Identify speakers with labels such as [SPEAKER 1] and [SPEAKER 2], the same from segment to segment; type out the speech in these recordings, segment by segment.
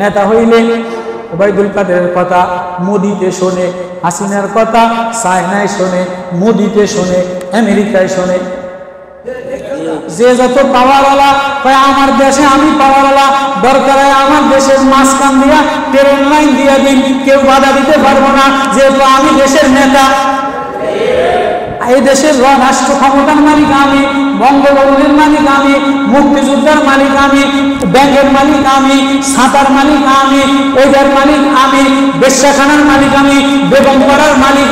[SPEAKER 1] নেতা হইলে ওবায়দুল কাদেরের কথা মোদিতে শোনে, হাসিনার কথা চায়নায় শোনে, মোদিতে শোনে, আমেরিকায় শোনে। যে যত পাওয়ারওয়ালা কয় আমার দেশে আমি পাওয়ারওয়ালা, দরকার হয় আমার দেশের মাঝখান দিয়া ট্রেন লাইন দিয়া দিন, কেউ বাধা দিতে পারবো না, যেহেতু আমি দেশের নেতা। এই দেশের রাষ্ট্র ক্ষমতার মালিক আমি, বঙ্গবন্ধুর মালিক আমি, মুক্তিযোদ্ধার মালিক আমি, ব্যাংকের মালিক আমি, ছাতার মালিক আমি, ওইটার মালিক আমি, বেশ্যাখানার মালিক আমি, বেগম পাড়ার মালিক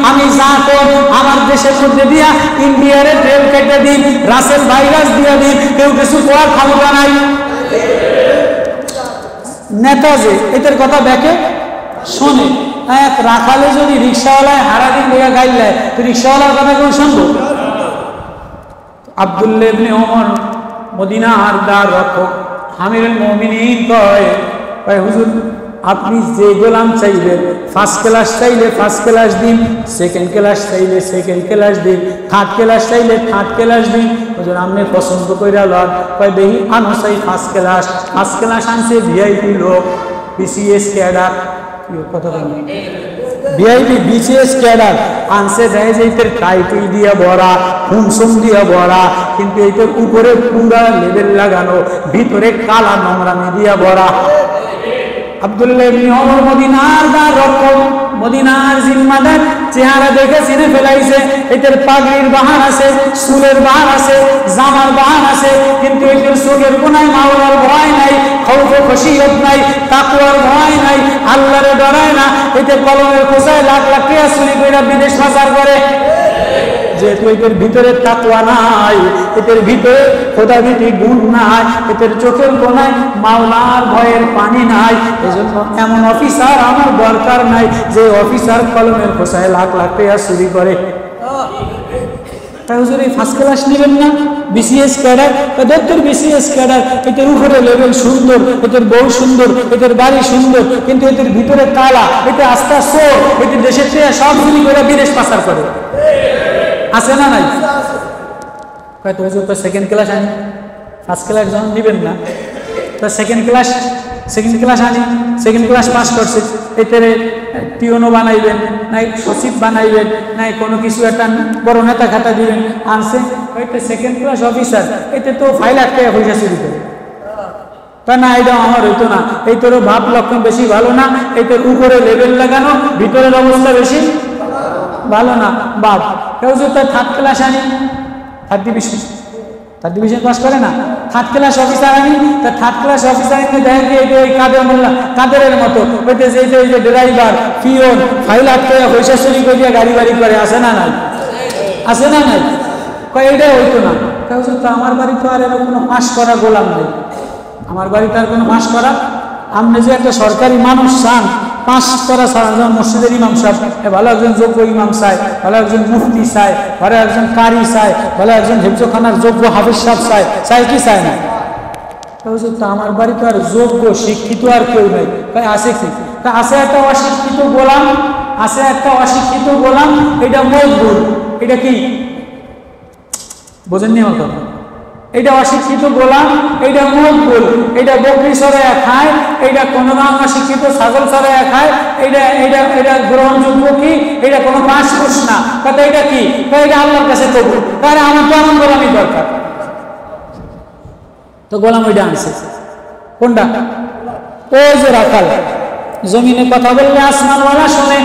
[SPEAKER 1] আমি যা কর আমার দেশের মধ্যে দিয়া ইন্ডিয়ারে ট্রেন কেটে দিন, রাসেল ভাইরাস দিয়া দিন, কেউ কিছু করার ক্ষমতা নাই। নেতা যে এদের কথা দেখে শোনে। এক রাখালে যদি রিক্সাওয়ালায় হারাদিন লেগে গাইলে তো রিক্সাওয়ালার কথা কেউ শুনবো? আব্দুল্লাহ ইবনে ওমর মদিনার দ্বার রক্ষক আমিরুল মুমিনিন কয় হুজুর আপনি যে গোলাম চাইবেন, ফার্স্ট ক্লাস চাইলে ফার্স্ট ক্লাস দিন, সেকেন্ড ক্লাস চাইলে সেকেন্ড ক্লাস দিন, থার্ড ক্লাস চাইলে থার্ড ক্লাস দিন। হুজুর আপনি পছন্দ কইরা লন। কয় দেখি আনো চাই ফার্স্ট ক্লাস। ফার্স্ট ক্লাস আনছে ভিআইপি লোক, বিসিএস ক্যাডার, কথা বলেন ভিআইপি বিসিএস ক্যাডার আনছে, দেয় যে এটার টাইটেল দিয়ে ভরা, হুমসুম দিয়ে ভরা, কিন্তু এইটার উপরে পুরা লেবেল লাগানো, ভিতরে কালা নোংরামি দিয়ে ভরা। আব্দুল্লাহ ইবনে ওমর মদিনার দ্বার রক্ষক, মদিনার জিম্মাদার, চেহারা দেখে চিনে ফেলাইছে এটার পাগড়ির বাহার আছে, চুলের বাহার আছে, জামার বাহার আছে, কিন্তু এটার চোখের কোনায় মাওলার ভয় নাই, খৌফ খশিয়ত নাই, তাকওয়ার ভয় নাই, আল্লাহরে ডরায় না। এটা কলমের খোঁচায় লাখ লাখ টাকা চুরি করে বিদেশ পাচার করে। যেহেতু এদের ভিতরে তাকওয়া নাই, এদের ভিতরে খোদাভীতি গুণ নাই, এদের চোখের কোনায় মাওলার ভয়ের পানি নাই, এজন্য এমন অফিসার আমার দরকার নাই যে অফিসার কলমের খোঁচায় লাখ লাখ টাকা চুরি করে। হুজুর এই ফার্স্ট ক্লাস নেবেন না? বিসিএস ক্যাডার, দত্তর বিসিএস ক্যাডার, এদের উপরে লেভেল সুন্দর, এদের বউ সুন্দর, এদের বাড়ি সুন্দর, কিন্তু এদের ভিতরে কালা, এতে আস্থা চোর, এদের দেশের থেকে সব চুরি করে বিদেশ পাচার করে। আছে না নাই? হয়তো হুজুর তো সেকেন্ড ক্লাস আনি, ফার্স্ট ক্লাস যখন নেবেন না তো সেকেন্ড ক্লাস আনি, সেকেন্ড ক্লাস পাস করছে, এতে টিউনও বানাইবেন, নাই সচিব বানাইবেন, নাই কোনো কিছু একটা বড় নেতা খাতা দিবেন, আনছে হয়তো সেকেন্ড ক্লাস অফিসার, এতে তো ফাইল আটকে পয়সা চুরি করে। তা না, এটা আমার হইতো না, এই তোর ভাব লক্ষণ বেশি ভালো না, এই তোর উপরে লেভেল লাগানো, ভিতরের অবস্থা বেশি ভালো না। বাপ কেউ যদি তার থার্ড ক্লাস আনি, থার্ড ডিভিশন পাস করে না, থার্ড ক্লাস অফিসার আনি, তা থার্ড ক্লাস অফিসার আনি দেখেন যে এই কাদের মোল্লা কাদেরের মতো হইতেছে, এই যে ড্রাইভার পিওন ফাইল আটকে পয়সা চুরি করিয়া গাড়ি বাড়ি করে। আসে না নাই? আছে না নাই? কয় এইটাই হইতো না। কেউ তো আমার বাড়ি তো আর এরকম কোনো পাস করা গোলাম নেই, আমার বাড়িতে আর কোনো পাস করা, আপনি যে একটা সরকারি মানুষ চান পাস করা ছাড়া, যেমন মসজিদের ইমাম সাহেব ভালো একজন যোগ্য ইমাম চায়, ভালো একজন মুফতি চায়, ভালো একজন কারি চায়, ভালো একজন হেফজখানার যোগ্য হাফিজ সাহেব চায় কি চায় না? তো আমার বাড়িতে আর যোগ্য শিক্ষিত আর কেউ নাই। তাই আছে কি? তা আছে একটা অশিক্ষিত গোলাম, আছে একটা অশিক্ষিত গোলাম, এটা মজবুর। এটা কি বোঝেননি আমার কথা? এটা অশিক্ষিত গোলাম, এটা মজবুর, এটা বকরি সরাইয়া খায়, এটা কোনো অশিক্ষিত ছাগল সরাইয়া খায়, এটা গ্রহণযোগ্য কি? এটা কোনো পাস কোর্স না। কথা এটা কি? এটা আল্লাহর কাছে কবুল। তাহলে আমার তো এমন গোলামি দরকার। তো গোলাম ওইটা আনছে কোনটা? ওই যে রাখাল, জমিনে কথা বললে আসমানওয়ালা শোনে,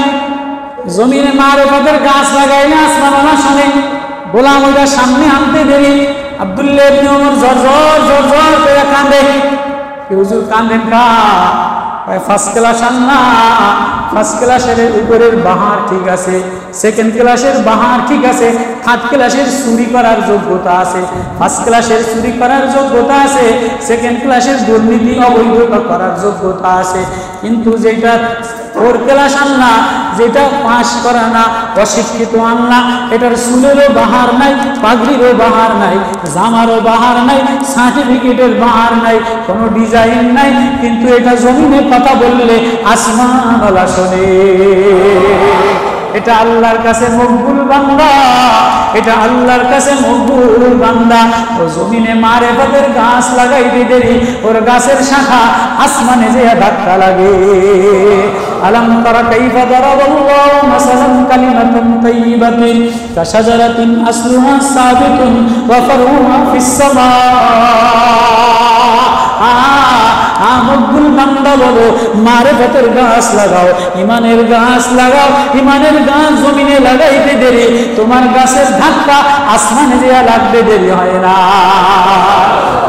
[SPEAKER 1] জমিনে মারফতের গাছ লাগাইলে আসমানওয়ালা শোনে। গোলাম ওইটা সামনে আনতে দেরি, আব্দুল্লাহ ইবনে ওমর জর করে কান্দে। হুজুর কান্দেন কা? ফার্স্ট ক্লাস আনলা, ফার্স্ট ক্লাসের উপরের বাহার ঠিক আছে, সেকেন্ড ক্লাসের বাহার ঠিক আছে, থার্ড ক্লাসের চুরি করার যোগ্যতা আছে, ফার্স্ট ক্লাসের চুরি করার যোগ্যতা আছে, সেকেন্ড ক্লাসের দুর্নীতি অবৈধ করার যোগ্যতা আছে, কিন্তু যেটা ফোর ক্লাস আনলা, যেটা পাস করা না, অশিক্ষিত আনলা, এটার চুলেরও বাহার নাই, পাগড়িরও বাহার নাই, জামারও বাহার নাই, সার্টিফিকেটের বাহার নাই, কোনো ডিজাইন নাই, কিন্তু এটা জমিনে কথা বললে আসমানওয়ালা শোনে। এটা আল্লাহর কাছে মকবুল বান্দা, এটা আল্লাহর কাছে মকবুল বান্দা। ও জমিনে মারেফতের গাছ লাগাইতে দেরি ওর গাছের শাখা আসমানে যে ধাক্কা লাগে। আলাম তারা কাইফা দারাবাল্লাহু মাসালান কালিমাতান তাইয়্যিবাতান কাশাজারাতিন আসলুহা সাবিতুন ওয়া ফারউহা ফিস সামা। মকবুল বান্দা বলো মারেফতের গাছ লাগাও, ইমানের গাছ লাগাও, ইমানের গাছ জমিনে লাগাইতে দেরি তোমার গাছের ধাক্কা আসমানে দেয়া লাগবে দেরি হয় না।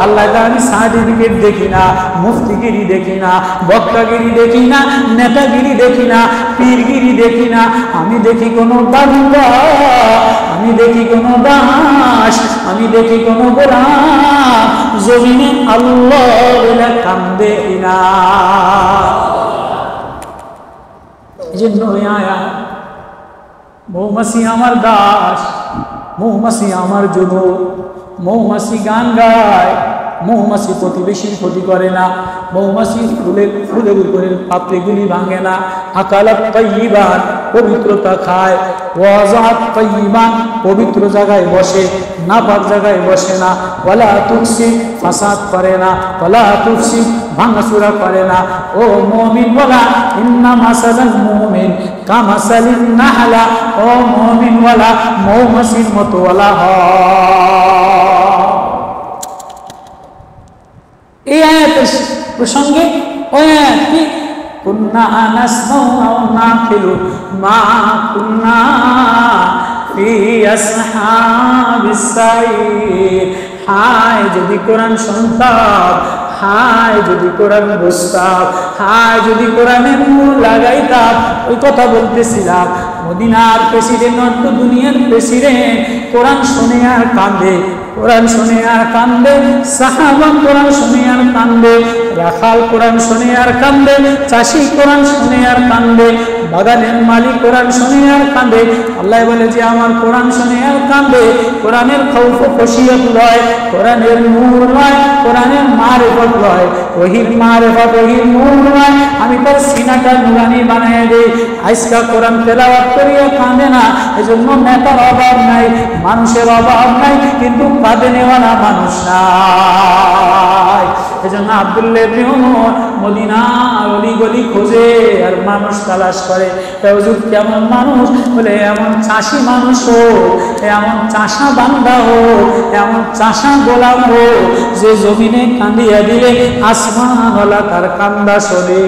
[SPEAKER 1] আল্লাহ আমি সার্টিফিকেট দেখি না, মুফতিগিরি দেখি না, বক্তাগিরি দেখি না, নেতাগিরি দেখি না, পীরগিরি দেখি না, আমি দেখি কোনো বান্দা, আমি দেখি কোনো দাস, আমি দেখি কোনো গোলাম জমিনে আল্লাহ বলে কান্দে না। এই জন্য আয়া মৌমাছি আমার দাস, মৌমাছি আমার যুবক, মৌমাছি গান গায়, মৌমাছি প্রতিবেশীর ক্ষতি করে না, মৌমাছি ফুলের উপরের পাপড়িগুলি ভাঙে না। আকালাত তাইয়্যিবান পবিত্রতা খায়, ওয়াজাত তাইয়্যিবান পবিত্র জায়গায় বসে, নাপাক জায়গায় বসে না। ওয়ালা তুকসি ফাসাদ করে না, ওয়ালা তুকসি ভাঙাচুরা করে না। ও মুমিন ওয়ালা ইন্না মাসালাল মুমিন কামাসালিন নাহলা, ও মুমিন ওয়ালা মৌমাছির মতো ওয়ালা এই আয়াতের প্রসঙ্গে ওই আয়াত কি কুন্না নাসমাউ ওয়া নাকিলু মা কুন্না ফি আসহাবিস সাইর। হায় যদি কোরআন শুনতাম, হায় যদি কোরআন বুঝতাম, হায় যদি কোরআনের মূল লাগাইতাম। ওই কথা বলতেছিলাম, মদিনার প্রেসিডেন্ট অন্য দুনিয়ার প্রেসিডেন্ট কোরআন শুনে আর কান্দে, কোরআন শুনে আর কান্দে, সাহাবা কোরআন শুনে আর কান্দে, রাখাল কোরআন শুনে আর কান্দে, চাষি কোরআন শুনে আর কান্দে, বাগানের মালিক কোরআন শুনে আর কান্দে। আল্লাহ বলে যে আমার কোরআন শুনে আর কান্দে। কোরআনের খৌফ খশিয়ত লয়, কোরআনের নূর লয়, কোরআনের মারিফত লয়, ওহির মারিফত ওহির নূর লয়। আমি তার সিনাটা নুরানি বানিয়ে দেই। আজকা কোরআন তেলাওয়াত করিয়া কান্দে না, এজন্য নেতার অভাব নাই, মানুষের অভাব নাই, কিন্তু কাঁদে নেওয়ালা মানুষ নাই। এজন্য আব্দুল্লাহ ইবনে ওমর মদিনার অলিগলি খোঁজে আর মানুষ তালাশ করে। হুজুর কেমন মানুষ? বলে এমন চাষি মানুষ হোক, এমন চাষা বান্দা হোক, এমন চাষা গোলাম হোক যে জমিনে কান্দিয়া দিলে আসমানওয়ালা তার কান্দা শোনে।